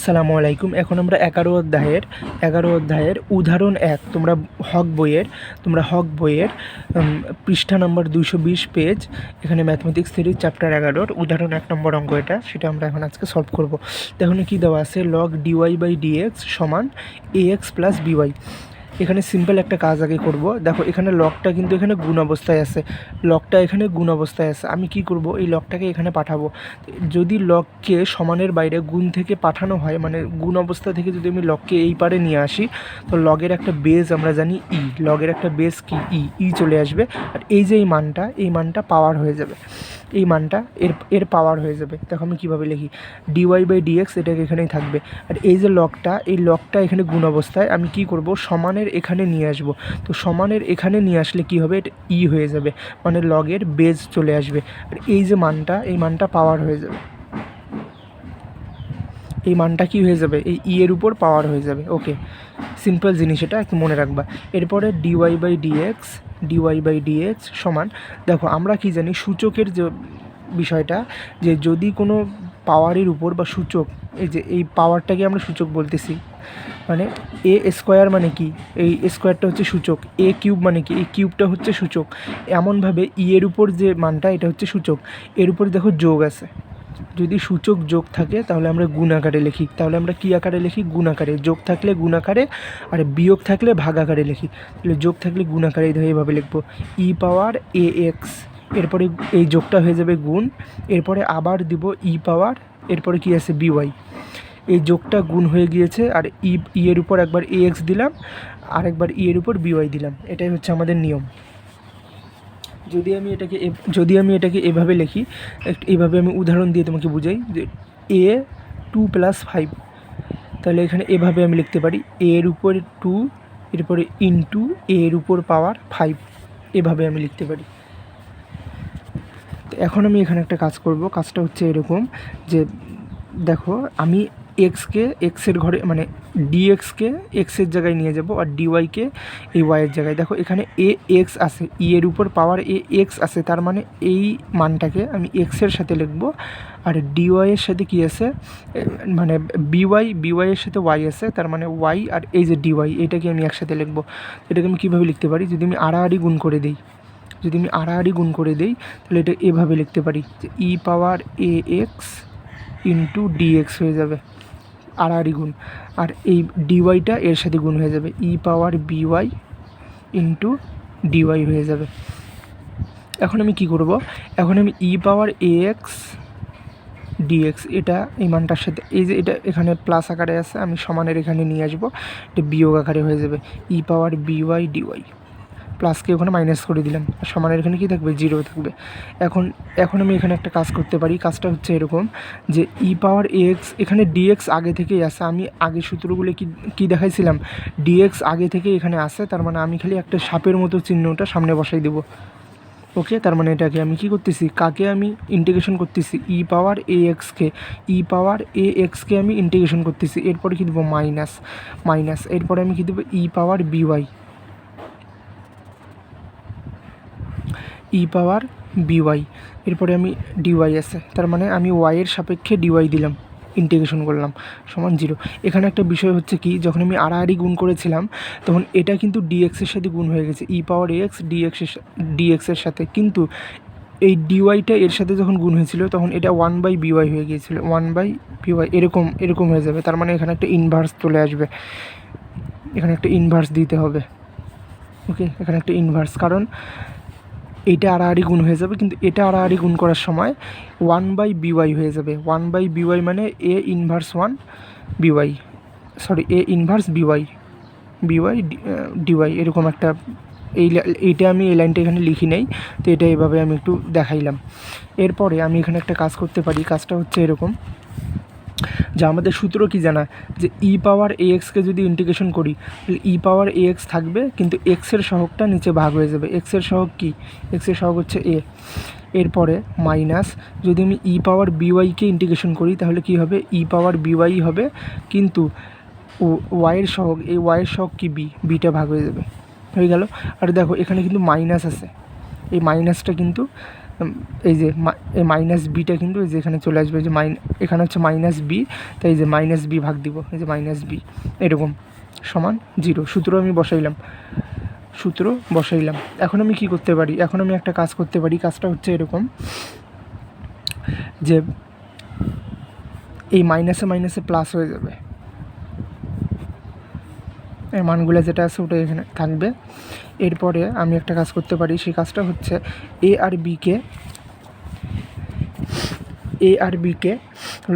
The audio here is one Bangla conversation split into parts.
আসসালামু আলাইকুম। এখন আমরা 11 অধ্যায়ের উদাহরণ 1 তোমরা হক বইয়ের পৃষ্ঠা নম্বর 220 পেজ, এখানে ম্যাথমেটিক্স থিওরি চ্যাপ্টার 11 উদাহরণ 1 নম্বর অঙ্ক এটা, সেটা আমরা এখন আজকে সলভ করব। তো এখানে কী দেওয়া আছে, লগ dy/dx সমান ax প্লাস by। এখানে সিম্পল একটা কাজ আগে করব। দেখো এখানে লগটা কিন্তু এখানে গুণ অবস্থায় আছে, আমি কি করব, এই লগটাকে এখানে পাঠাবো। যদি লগকে সমানের বাইরে গুণ থেকে পাঠানো হয়, মানে গুণ অবস্থা থেকে যদি আমি লগকে এই পারে নিয়ে আসি, তো লগের একটা বেস আমরা জানি লগের একটা বেস কি ই চলে আসবে। আর এই যে এই মানটা পাওয়ার হয়ে যাবে, এই মানটা এর পাওয়ার হয়ে যাবে। দেখো আমি কীভাবে লিখি, dy/dx এটাকে এখানেই থাকবে। আর এই যে লগটা এখানে গুণ অবস্থায়, আমি কি করব, সমানের এখানে নিয়ে আসব। তো সমানের এখানে নিয়ে আসলে কি হবে, এটা হয়ে যাবে, মানে লগের বেজ চলে আসবে। আর এই যে এই মানটা পাওয়ার হয়ে যাবে, এই মানটা কি হয়ে যাবে, এই এর উপর পাওয়ার হয়ে যাবে। ওকে, সিম্পল জিনিস, এটা একটু মনে রাখবা। এরপরে dy/dx সমান, দেখো আমরা কি জানি সূচকের যে বিষয়টা, যে যদি কোনো পাওয়ারের উপর বা সূচক, এই পাওয়ারটাকে আমরা সূচক বলতেছি, মানে এ স্কোয়ার মানে কি, এই স্কোয়ারটা হচ্ছে সূচক, এ কিউব মানে কি, এই কিউবটা হচ্ছে সূচক। এমনভাবে এর উপর যে মানটা, এটা হচ্ছে সূচক, এর উপর দেখো যোগ আছে। যদি সূচক যোগ থাকে তাহলে আমরা গুণ আকারে লিখি, তাহলে আমরা কী আকারে লিখি, গুণ আকারে। যোগ থাকলে গুণ আকারে, আর বিয়োগ থাকলে ভাগ আকারে লিখি। তাহলে যোগ থাকলে গুণ আকারে এইভাবে লিখবো, e⁻ax, এরপরে এই যোগটা হয়ে যাবে গুণ, এরপরে আবার দিব e⁻, এরপরে কি আছে by। এই যোগটা গুণ হয়ে গিয়েছে, আর এর উপর একবার ax দিলাম, আর একবার এর উপর by দিলাম। এটাই হচ্ছে আমাদের নিয়ম। যদি আমি এটাকে এভাবে লিখি, এইভাবে আমি উদাহরণ দিয়ে তোমাকে বুঝাই, যে a2 + 5, তাহলে এখানে এভাবে আমি লিখতে পারি, এর উপরে 2, এরপরে ইন্টু এর উপর পাওয়ার 5, এভাবে আমি লিখতে পারি। তো এখন আমি এখানে একটা কাজ করব, কাজটা হচ্ছে এরকম, যে দেখো আমি এক্সের ঘরে, মানে ডিএক্সকে এক্সের জায়গায় নিয়ে যাব, আর ডিওয়াইকে এই ওয়াইয়ের জায়গায়। দেখো এখানে এক্স আছে, এর উপর পাওয়ার এক্স আছে, তার মানে এই মানটাকে আমি এক্সের সাথে লিখব। আর ডিওয়াইয়ের সাথে কি আছে, মানে বিওয়াইয়ের সাথে ওয়াই আছে, তার মানে ওয়াই, আর এই যে ডিওয়াই, এটাকে আমি একসাথে লিখব। এটাকে আমি কীভাবে লিখতে পারি, যদি আমি আড়াআড়ি গুণ করে দিই, তাহলে এটা এভাবে লিখতে পারি, যে e⁻ax ইন্টু ডিএক্স হয়ে যাবে, আড়াআড়ি গুণ, আর এই ডিওয়াইটা এর সাথে গুণ হয়ে যাবে, e⁻by ইন্টু ডিওয়াই হয়ে যাবে। এখন আমি কি করব, এখন আমি e⁻ax ডিএক্স, এটা এই মানটার সাথে, এই যে এটা এখানে প্লাস আকারে আছে, আমি সমানের এখানে নিয়ে আসবো, এটা বিয়োগ আকারে হয়ে যাবে, e⁻by dy, প্লাসকে ওখানে মাইনাস করে দিলাম, আর সমানের এখানে কী থাকবে, 0 থাকবে। এখন আমি এখানে একটা কাজ করতে পারি, কাজটা হচ্ছে এরকম, যে e⁻ax, এখানে ডিএক্স আগে থেকেই আসে, আমি আগে সূত্রগুলো কি দেখাইছিলাম, ডিএক্স আগে থেকেই এখানে আসে, তার মানে আমি খালি একটা সাপের মতো চিহ্নটা সামনে বসাই দেবো। ওকে, তার মানে এটাকে আমি কি করতেছি, কাকে আমি ইন্টিগ্রেশন করতেছি, e⁻ax কে আমি ইন্টিগ্রেশন করতেছি। এরপরে কী দেবো, মাইনাস, এরপরে আমি কী দেবো, e⁻by, এরপরে আমি ডিওয়াই আছে, তার মানে আমি ওয়াইয়ের সাপেক্ষে ডিওয়াই দিলাম, ইন্টিগ্রেশন করলাম, সমান 0। এখানে একটা বিষয় হচ্ছে কি, যখন আমি আড়াআড়ি গুণ করেছিলাম, তখন এটা কিন্তু ডিএক্সের সাথে গুণ হয়ে গেছে, e⁻ax ডিএক্সের সাথে, কিন্তু এই ডিওয়াইটা এর সাথে যখন গুণ হয়েছিল, তখন এটা 1/by হয়ে গিয়েছিল, 1/by এরকম হয়ে যাবে। তার মানে এখানে একটা ইনভার্স চলে আসবে, এখানে একটা ইনভার্স দিতে হবে। ওকে, এখানে একটা ইনভার্স, কারণ এইটা আড়াআড়ি গুণ হয়ে যাবে, কিন্তু এটা আড়াআড়ি গুণ করার সময় 1/by হয়ে যাবে। 1/by মানে a inverse 1 by, a inverse by dy, এরকম একটা, এইটা আমি এই লাইনটা এখানে লিখি নেই, তো এটা এভাবে আমি একটু দেখাইলাম। এরপরে আমি এখানে একটা কাজ করতে পারি, কাজটা হচ্ছে এরকম, যা আমাদের সূত্র কি জানা, যে e⁻ax-কে যদি ইন্টিগ্রেশন করি, তাহলে e⁻ax থাকবে, কিন্তু এক্সের সহগটা নিচে ভাগ হয়ে যাবে। এক্সের সহগ কি, এক্সের সহগ হচ্ছে a। এরপরে মাইনাস, যদি আমি e⁻by-কে ইন্টিগ্রেশন করি, তাহলে কি হবে, e⁻by হবে, কিন্তু ওয়াইয়ের সহগ, এই ওয়াইয়ের সহগ কি বিটা ভাগ হয়ে যাবে, হয়ে গেল। আর দেখো এখানে কিন্তু মাইনাস আছে, এই মাইনাসটা কিন্তু এই যে এই মাইনাস বিটা কিন্তু এই যে এখানে চলে আসবে, যে এখানে হচ্ছে মাইনাস বি, তাই এই যে মাইনাস বি ভাগ দিব, এই যে মাইনাস বি এরকম সমান 0। সূত্র আমি বসাইলাম। এখন আমি কি করতে পারি, এখন আমি একটা কাজ করতে পারি। কাজটা হচ্ছে এরকম যে এই মাইনাসে মাইনাসে প্লাস হয়ে যাবে, এই মানগুলো যেটা আছে ওটা এখানে থাকবে। এরপরে আমি একটা কাজ করতে পারি, সেই কাজটা হচ্ছে এ আর বিকে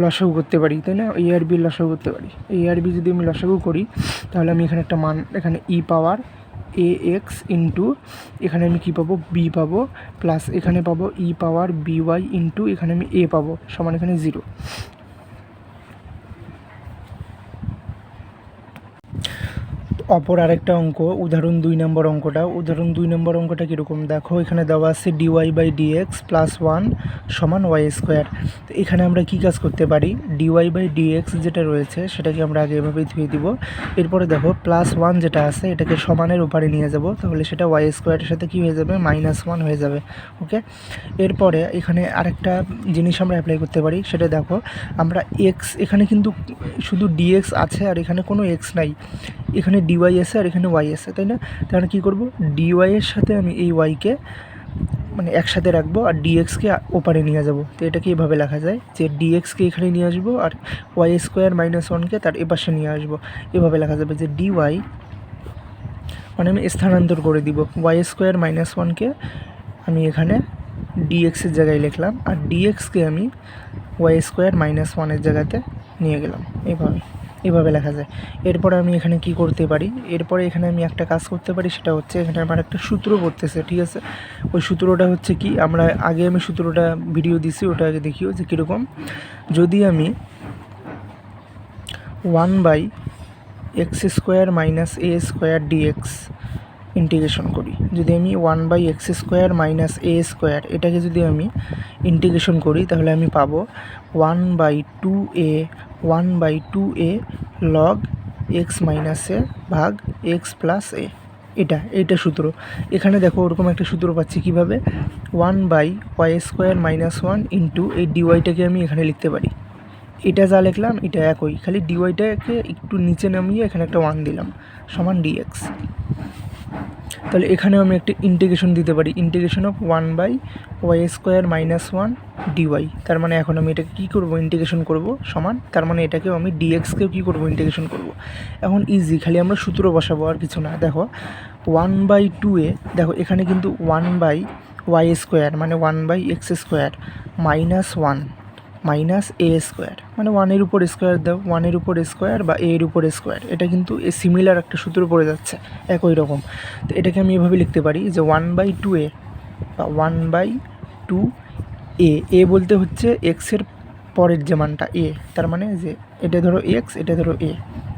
লসাগু করতে পারি, তাই না? এ আর বি লসাগু করতে পারি। এ আর বি যদি আমি লসাগু করি তাহলে আমি এখানে একটা মান, এখানে ই পাওয়ার এ এক্স ইন্টু এখানে আমি কী পাবো, বি পাবো, প্লাস এখানে পাবো ই পাওয়ার বি ওয়াই ইন্টু এখানে আমি এ পাবো, সমান এখানে 0। অপর আরেকটা অঙ্ক, উদাহরণ 2 নম্বর অঙ্কটা। উদাহরণ 2 নম্বর অঙ্কটা কীরকম দেখো, এখানে দেওয়া আছে ডিওয়াই বাই ডিএক্স প্লাস 1 সমান ওয়াই স্কোয়ার। তো এখানে আমরা কী কাজ করতে পারি, ডিওয়াই বাই ডিএক্স যেটা রয়েছে সেটাকে আমরা আগে এভাবেই ধুয়ে দিব। এরপরে দেখো প্লাস 1 যেটা আছে এটাকে সমানের উপরে নিয়ে যাব, তাহলে সেটা ওয়াই স্কোয়ারের সাথে কী হয়ে যাবে, -1 হয়ে যাবে। ওকে, এরপরে এখানে আরেকটা জিনিস আমরা অ্যাপ্লাই করতে পারি, সেটা দেখো আমরা এক্স, এখানে কিন্তু শুধু ডিএক্স আছে আর এখানে কোনো এক্স নাই, এখানে ডিওয়াই আছে আর এখানে ওয়াই আছে, তাই না? তাহলে কী করব, ডিওয়াইয়ের সাথে আমি এই ওয়াইকে মানে একসাথে রাখবো আর ডিএক্সকে ওপারে নিয়ে যাব। তো এটাকে এভাবে লেখা যায় যে ডিএক্সকে এখানে নিয়ে আসবো আর ওয়াই স্কোয়ার -1কে তার এপাশে নিয়ে আসবো। এভাবে লেখা যাবে যে ডিওয়াই, মানে আমি স্থানান্তর করে দিব, ওয়াই স্কোয়ার -1কে আমি এখানে ডিএক্সের জায়গায় লিখলাম আর ডিএক্সকে আমি ওয়াই স্কোয়ার -1এর জায়গাতে নিয়ে গেলাম। এভাবে লেখা যায়। এরপরে আমি এখানে কি করতে পারি, এরপরে এখানে আমি একটা কাজ করতে পারি, সেটা হচ্ছে এখানে আমার একটা সূত্র পড়তেছে, ঠিক আছে? ওই সূত্রটা হচ্ছে কি, আমি সূত্রটা ভিডিও দিছি, ওটা আগে দেখিও যে কীরকম। যদি আমি 1/x² - a² dx ইন্টিগ্রেশন করি, যদি আমি 1/x² - a² এটাকে যদি আমি ইন্টিগ্রেশন করি তাহলে আমি পাবো 1/2a log x - a ভাগ x + a। এটা সূত্র। এখানে দেখো ওরকম একটা সূত্র পাচ্ছি কীভাবে, 1/y² - 1 ইন্টু এই ডিওয়াইটাকে আমি এখানে লিখতে পারি, এটা যা লিখলাম এটা একই, খালি ডিওয়াইটাকে একটু নিচে নামিয়ে এখানে একটা 1 দিলাম, সমান ডিএক্স। তাহলে এখানেও আমি একটা ইন্টিগ্রেশন দিতে পারি, ইন্টিগ্রেশন অফ 1/y² - 1 ডিওয়াই। তার মানে এখন আমি এটাকে কী করবো, ইন্টিগ্রেশন করব সমান, তার মানে এটাকেও আমি ডিএক্সকেও কী করবো, ইন্টিগ্রেশন করব। এখন ইজি, খালি আমরা সূত্র বসাবো আর কিছু না। দেখো 1/2a, দেখো এখানে কিন্তু 1/y² মানে 1/x² -1 -a² মানে 1-এর উপর স্কোয়ার দাও, 1-এর উপর স্কোয়ার বা এর উপর স্কোয়ার, এটা কিন্তু সিমিলার একটা সূত্র পড়ে যাচ্ছে একই রকম। তো এটাকে আমি এভাবে লিখতে পারি যে 1/2a বা 1/2a, এ বলতে হচ্ছে এক্সের পরের যে মানটা এ, তার মানে যে এটা ধরো এক্স, এটা ধরো এ,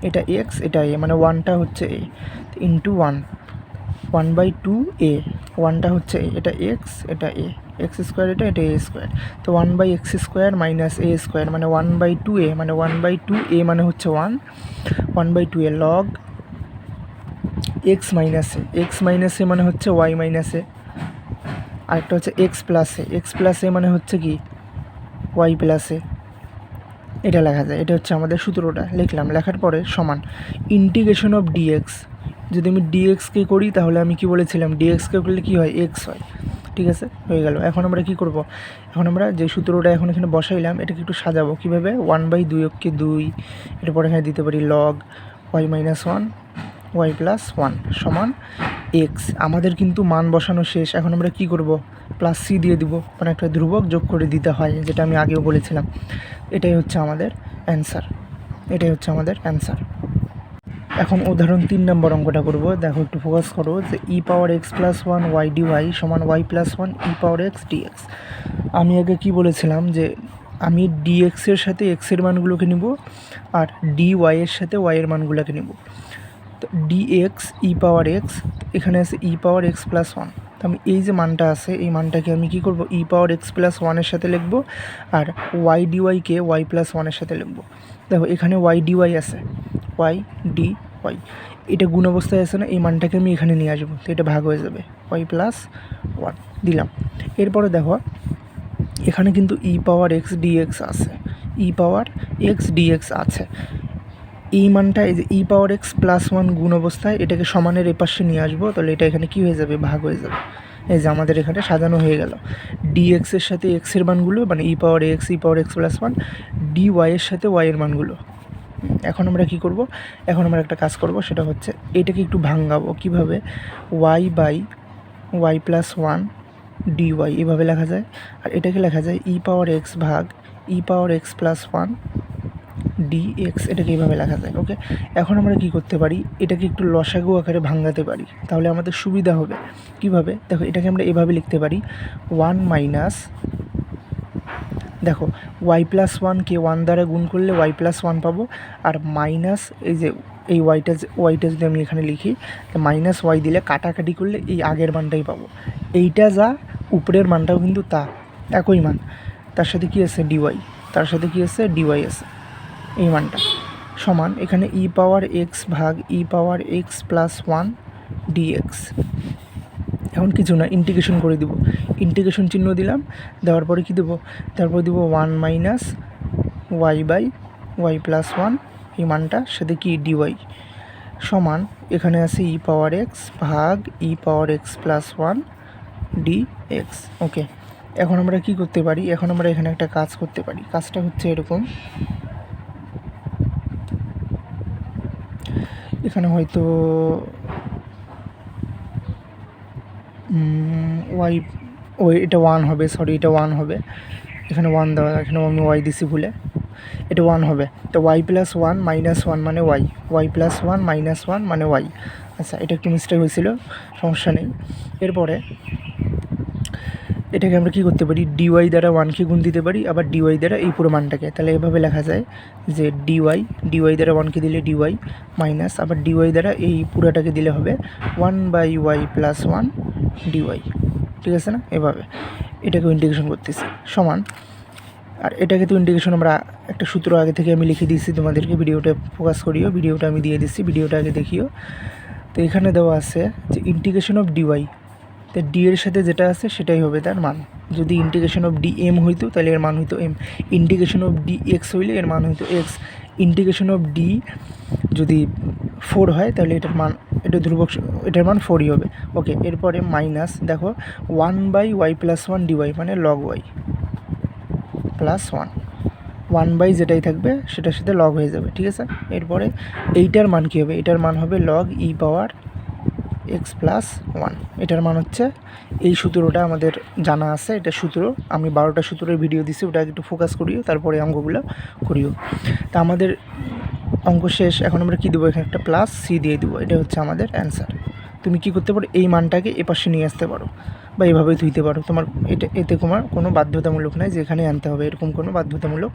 এটা এক্স, এটা এ, মানে 1টা হচ্ছে এ ইন্টু 1/2a, 1টা হচ্ছে এ, এটা এক্স, এটা এ, x² এটা a², তো 1/x² - a² মানে 1/2a, মানে 1/2a মানে হচ্ছে 1/2a log x - a মানে হচ্ছে y - a, আরেকটা হচ্ছে x + a মানে হচ্ছে কি y + a। এটা লেখা যায়, এটা হচ্ছে আমাদের সূত্রটা লিখলাম। লেখার পরে সমান ইন্টিগ্রেশন অফ ডিএক্স, যদি আমি ডিএক্সকে করি তাহলে আমি কি বলেছিলাম, ডিএক্সকে করলে কি হয়, এক্স হয়, ঠিক আছে? হয়ে গেল। এখন আমরা কি করব, এখন আমরা যে সূত্রটা এখন এখানে বসাইলাম এটাকে একটু সাজাবো কীভাবে, 1/2কে 2, এরপর এখানে দিতে পারি log y - 1 y + 1 সমান এক্স। আমাদের কিন্তু মান বসানো শেষ, এখন আমরা কি করব, +c দিয়ে দিব, মানে একটা ধ্রুবক যোগ করে দিতে হয়, যেটা আমি আগেও বলেছিলাম। এটাই হচ্ছে আমাদের অ্যান্সার। এখন উদাহরণ 3 নম্বর অঙ্কটা করব। দেখো একটু ফোকাস করো যে e⁻x + 1 y dy সমান y + 1 e⁻x dx। আমি আগে কি বলেছিলাম যে আমি ডিএক্সের সাথে এক্সের মানগুলোকে নিব আর ডিওয়াইয়ের সাথে ওয়াইয়ের মানগুলোকে নিব। তো ডিএক্স e⁻x, এখানে আছে e⁻x + 1, তো আমি এই যে মানটা আছে এই মানটাকে আমি কি করব, e⁻x + 1 এর সাথে লিখব আর y dy কে y + 1 এর সাথে লিখব। দেখো এখানে y dy আছে, y dy ওয়াই, এটা গুণ অবস্থায় আছে না, এই মানটাকে আমি এখানে নিয়ে আসবো, তো এটা ভাগ হয়ে যাবে ওয়াই প্লাস 1 দিলাম। এরপরে দেখো এখানে কিন্তু ই পাওয়ার এক্স ডিএক্স আছে, ই পাওয়ার এক্স ডিএক্স আছে। এই মানটা এই যে ই পাওয়ার এক্স প্লাস 1 গুণ অবস্থায় এটাকে সমানের এপাশে নিয়ে আসবো, তাহলে এটা এখানে কী হয়ে যাবে, ভাগ হয়ে যাবে। এই যে আমাদের এখানে সাজানো হয়ে গেল ডিএক্সের সাথে এক্সের মানগুলো, মানে ই পাওয়ার এক্স প্লাস 1, ডি ওয়াইয়ের সাথে ওয়াইয়ের মানগুলো। এখন আমরা কি করব, এখন আমরা একটা কাজ করব, সেটা হচ্ছে এটাকে একটু ভাঙাবো। কিভাবে, Y by Y plus 1 D Y এভাবে লেখা যায়, আর এটাকে লেখা যায় ই পাওয়ার এক্স ভাগ ই পাওয়ার এক্স প্লাস 1 ডিএক্স, এটাকে এইভাবে লেখা যায়। ওকে, এখন আমরা কি করতে পারি, এটাকে একটু লসাগু আকারে ভাঙাতে পারি, তাহলে আমাদের সুবিধা হবে। কিভাবে, দেখো এটাকে আমরা এভাবে লিখতে পারি 1 মাইনাস, দেখো ওয়াই প্লাস 1কে 1 দ্বারা গুণ করলে ওয়াই প্লাস 1 পাবো, আর মাইনাস এই যে এই ওয়াইটা যদি আমি এখানে লিখি, মাইনাস ওয়াই দিলে কাটাকাটি করলে এই আগের মানটাই পাবো। এইটা যা উপরের মানটাও কিন্তু তা একই মান, তার সাথে কি আছে ডিওয়াই, তার সাথে কি আছে ডিওয়াই আছে, এই মানটা সমান এখানে ই পাওয়ার এক্স ভাগ ই পাওয়ার এক্স প্লাস 1 ডিএক্স। এখন কিছু না, ইন্টিগ্রেশন করে দিব, ইন্টিগ্রেশন চিহ্ন দিলাম, দেওয়ার পরে কী দেবো, তারপর দেবো 1 minus Y by Y plus 1 এই মানটা সাথে কি ডিওয়াই সমান এখানে আছে ই পাওয়ার এক্স ভাগ ই পাওয়ার এক্স প্লাস 1 ডিএক্স। ওকে, এখন আমরা কি করতে পারি, এখন আমরা এখানে একটা কাজ করতে পারি, কাজটা হচ্ছে এরকম, এখানে হয়তো ওয়াই এটা 1 হবে, সরি এটা 1 হবে, এখানে 1 দেওয়া, এখানে আমি ওয়াই দিছি ভুলে, এটা 1 হবে, তো ওয়াই প্লাস 1 মাইনাস 1 মানে ওয়াই, ওয়াই প্লাস 1 মাইনাস 1 মানে ওয়াই। আচ্ছা, এটা একটু মিস্টেক হয়েছিল, সমস্যা নেই। এরপরে এটাকে আমরা কী করতে পারি, ডিওয়াই দ্বারা 1কে গুণ দিতে পারি, আবার ডিওয়াই দ্বারা এই পুরো মানটাকে, তাহলে এভাবে লেখা যায় যে ডিওয়াই দ্বারা 1কে দিলে ডিওয়াই মাইনাস, আবার ডিওয়াই দ্বারা এই পুরোটাকে দিলে হবে 1 বাই ওয়াই প্লাস 1 ডিওয়াই। ঠিক আছে না, এভাবে এটাকেও ইন্টিগ্রেশন করতেছি সমান, আর এটাকে তো ইন্টিগ্রেশন আমরা একটা সূত্র আগে থেকে আমি লিখে দিয়েছি তোমাদেরকে, ভিডিওটা ফোকাস করিও, ভিডিওটা আমি দিয়ে দিচ্ছি, ভিডিওটা আগে দেখিও। তো এখানে দেওয়া আছে যে ইন্টিগ্রেশন অফ ডিওয়াই, তো ডি এর সাথে যেটা আছে সেটাই হবে তার মান। যদি ইন্টিগ্রেশন অফ ডি এম হইতো তাহলে এর মান হইতো M, integration of D X হইলে এর মান হইতো এক্স, ইন্টিগ্রেশন অফ ডি যদি 4 হয় তাহলে এটার মান, এটা ধ্রুবক, এটার মান 4ই হবে। ওকে, এরপরে মাইনাস, দেখো 1 বাই ওয়াই প্লাস 1 ডিওয়াই মানে লগ ওয়াই প্লাস 1 বাই যেটাই থাকবে সেটার সাথে লগ হয়ে যাবে। ঠিক আছে, এরপরে এইটার মান কী হবে, এটার মান হবে লগ ই পাওয়ার এক্স প্লাস 1, এটার মান হচ্ছে, এই সূত্রটা আমাদের জানা আছে, এটা সূত্র আমি 12টা সূত্রের ভিডিও দিছি, ওটা একটু ফোকাস করিও, তারপরে অঙ্কগুলো করিও। তা আমাদের অঙ্ক শেষ, এখন আমরা কী দেবো, এখানে একটা প্লাস সি দিয়ে দেবো, এটা হচ্ছে আমাদের অ্যান্সার। তুমি কি করতে পারো, এই মানটাকে এপাশে নিয়ে আসতে পারো বা এইভাবেই ধুইতে পারো, তোমার এতে তোমার কোনো বাধ্যতামূলক নাই যে এখানে আনতে হবে, এরকম কোনো বাধ্যতামূলক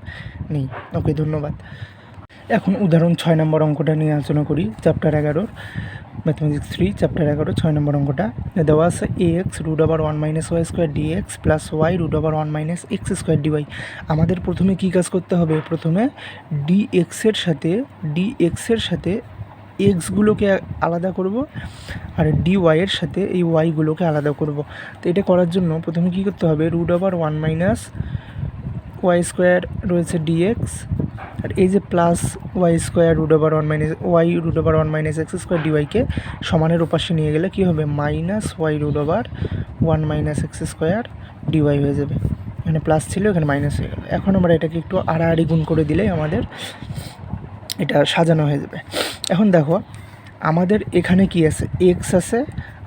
নেই। ওকে, ধন্যবাদ। এখন উদাহরণ 6 নম্বর অঙ্কটা নিয়ে আলোচনা করি, চ্যাপ্টার 11 ম্যাথমেটিক্স 3 চ্যাপ্টার 11 6 নম্বর অঙ্কটা দেওয়া আছে X root over 1 minus Y square DX plus Y root over 1 minus x square DY. আমাদের প্রথমে কী কাজ করতে হবে, প্রথমে ডিএক্সের সাথে এক্সগুলোকে আলাদা করব, আর ডিওয়াইয়ের সাথে এই ওয়াইগুলোকে আলাদা করব। তো এটা করার জন্য প্রথমে কী করতে হবে, root over 1 minus Y square রয়েছে ডিএক্স, আর এই যে plus y square root over 1 minus y root over 1 minus x square ডিওয়াইকে সমানের ওপাশে নিয়ে গেলে কী হবে, minus y root over 1 minus x square d y হয়ে যাবে। এখানে প্লাস ছিল, এখানে মাইনাস হয়ে গেল। এখন আমরা এটাকে একটু আড়াআড়ি গুণ করে দিলেই আমাদের এটা সাজানো হয়ে যাবে। এখন দেখো আমাদের এখানে কি আছে, এক্স আছে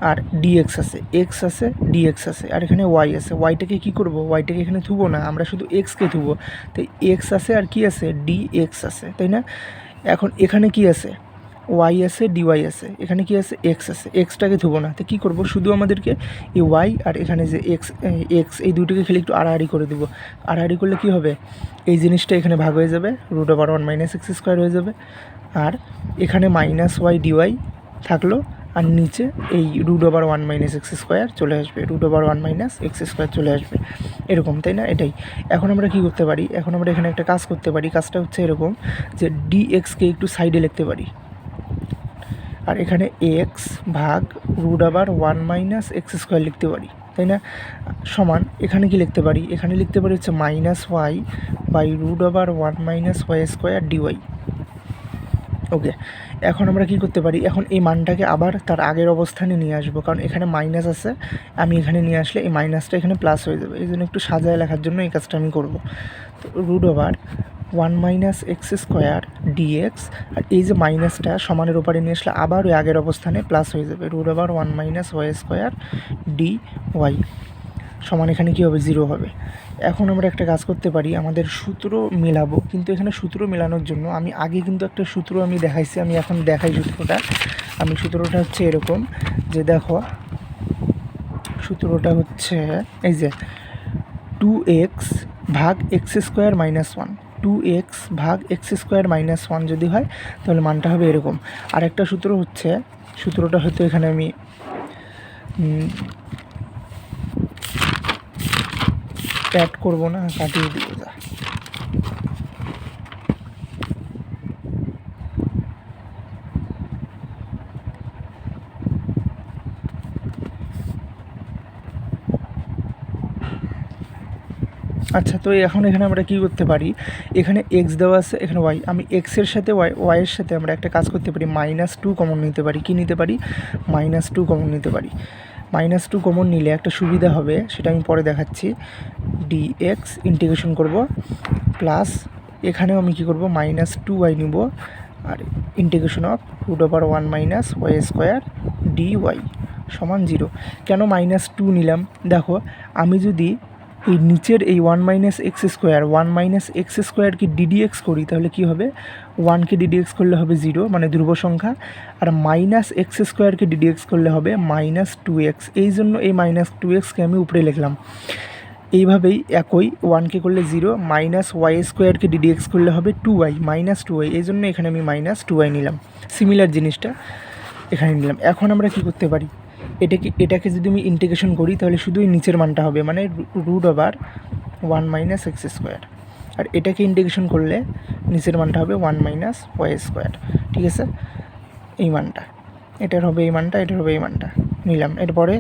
আর ডিএক্স আছে, এক্স আছে ডিএক্স আছে, আর এখানে ওয়াই আছে। ওয়াইটাকে কী করব, ওয়াইটাকে এখানে থুবো না, আমরা শুধু এক্সকে থুবো। তো এক্স আছে আর কি আছে, ডিএক্স আছে, তাই না? এখন এখানে কি আছে, ওয়াই আছে ডিওয়াই আছে, এখানে কি আছে, এক্স আছে, এক্সটাকে থুবো না। তো কী করবো, শুধু আমাদেরকে এই ওয়াই আর এখানে যে এক্স এই দুটোকে খেলে একটু আড়াআড়ি করে দেবো। আড়াআড়ি করলে কী হবে, এই জিনিসটা এখানে ভাগ হয়ে যাবে, root over 1 minus x square হয়ে যাবে, আর এখানে মাইনাস ওয়াই ডিওয়াই থাকলো, আর নিচে এই root over 1 minus x square চলে আসবে, root over 1 minus x square চলে আসবে, এরকম, তাই না? এটাই। এখন আমরা কী করতে পারি, এখন আমরা এখানে একটা কাজ করতে পারি, কাজটা হচ্ছে এরকম যে ডিএক্সকে একটু সাইডে লিখতে পারি, আর এখানে এক্স ভাগ রুট আবার 1 মাইনাস এক্স স্কোয়ার লিখতে পারি, তাই না? সমান এখানে কি লিখতে পারি, এখানে লিখতে পারি হচ্ছে মাইনাস ওয়াই বাই রুট আবার 1 মাইনাস ওয়াই স্কোয়ার ডিওয়াই। ওকে, এখন আমরা কি করতে পারি, এখন এই মানটাকে আবার তার আগের অবস্থানে নিয়ে আসবো, কারণ এখানে মাইনাস আছে, আমি এখানে নিয়ে আসলে এই মাইনাসটা এখানে প্লাস হয়ে যাবে, এই জন্য একটু সাজায় লেখার জন্য এই কাজটা আমি করবো। তো root over 1 minus x square d x, আর এই যে মাইনাসটা সমানের ওপরে নিয়ে আসলে আবার ওই আগের অবস্থানে প্লাস হয়ে যাবে, root over 1 minus Y square D Y সমান এখানে কী হবে, 0 হবে। এখন আমরা একটা কাজ করতে পারি, আমাদের সূত্র মেলাবো, কিন্তু এখানে সূত্র মেলানোর জন্য আমি আগে কিন্তু একটা সূত্র আমি দেখাইছি, আমি এখন দেখাই সূত্রটা। সূত্রটা হচ্ছে এরকম যে দেখো, সূত্রটা হচ্ছে এই যে 2x ভাগ এক্স স্কোয়ার মাইনাস 1, 2x ভাগ এক্স স্কোয়ার মাইনাস 1 যদি হয় তাহলে মানটা হবে এরকম। আরেকটা সূত্র হচ্ছে, সূত্রটা হয়তো এখানে আমি অ্যাড করবো না, কাটিয়ে দিব যা। আচ্ছা, তো এখন এখানে আমরা কী করতে পারি, এখানে এক্স দেওয়া আছে, এখানে ওয়াই, আমি এক্সের সাথে ওয়াইয়ের সাথে আমরা একটা কাজ করতে পারি, -2 কমন নিতে পারি। কি নিতে পারি, -2 কমন নিতে পারি। -2 কমন নিলে একটা সুবিধা হবে, সেটা আমি পরে দেখাচ্ছি। ডিএক্স ইন্টিগ্রেশন করব, প্লাস এখানেও আমি কী করব, -2y নিব, আর integration of root over 1 minus Y square D Y সমান 0। কেন -2 নিলাম, দেখো আমি যদি এই নিচের এই 1 মাইনাস এক্স স্কোয়ারকে ডিডিএক্স করি তাহলে কি হবে, 1কে ডিডিএক্স করলে হবে 0, মানে ধ্রুব সংখ্যা, আর মাইনাস এক্স স্কোয়ারকে ডিডিএক্স করলে হবে -2x। এই জন্য এই -2xকে আমি উপরে লিখলাম। এইভাবেই একই 1কে করলে 0, মাইনাস ওয়াই স্কোয়ারকে ডিডিএক্স করলে হবে 2y, -2y, এই জন্য এখানে আমি -2y নিলাম। সিমিলার জিনিসটা এখানে নিলাম। এখন আমরা কি করতে পারি, এটাকে যদি আমি ইন্টিগ্রেশন করি তাহলে শুধুই নিচের মানটা হবে, মানে root over 1 minus x square, আর এটাকে ইন্টিগ্রেশন করলে নিচের মানটা হবে 1 মাইনাস ওয়াই স্কোয়ার। ঠিক আছে, এই মানটা এটার হবে, এই মানটা এটার হবে, এই মানটা নিলাম। এরপরে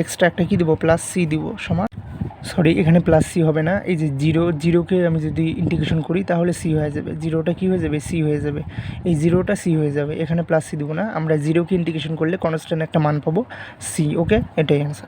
এক্সট্রা একটা কী দেবো, প্লাস সি দিব, সমান, সরি এখানে প্লাস সি হবে না, এই যে জিরোকে আমি যদি ইন্টিগ্রেশন করি তাহলে সি হয়ে যাবে, জিরোটা কী হয়ে যাবে, সি হয়ে যাবে, এই জিরোটা সি হয়ে যাবে, এখানে প্লাস সি দেবো না, আমরা জিরোকে ইন্টিগ্রেশন করলে কনস্ট্যান্ট একটা মান পাবো সি। ওকে, এটাই অ্যান্সার।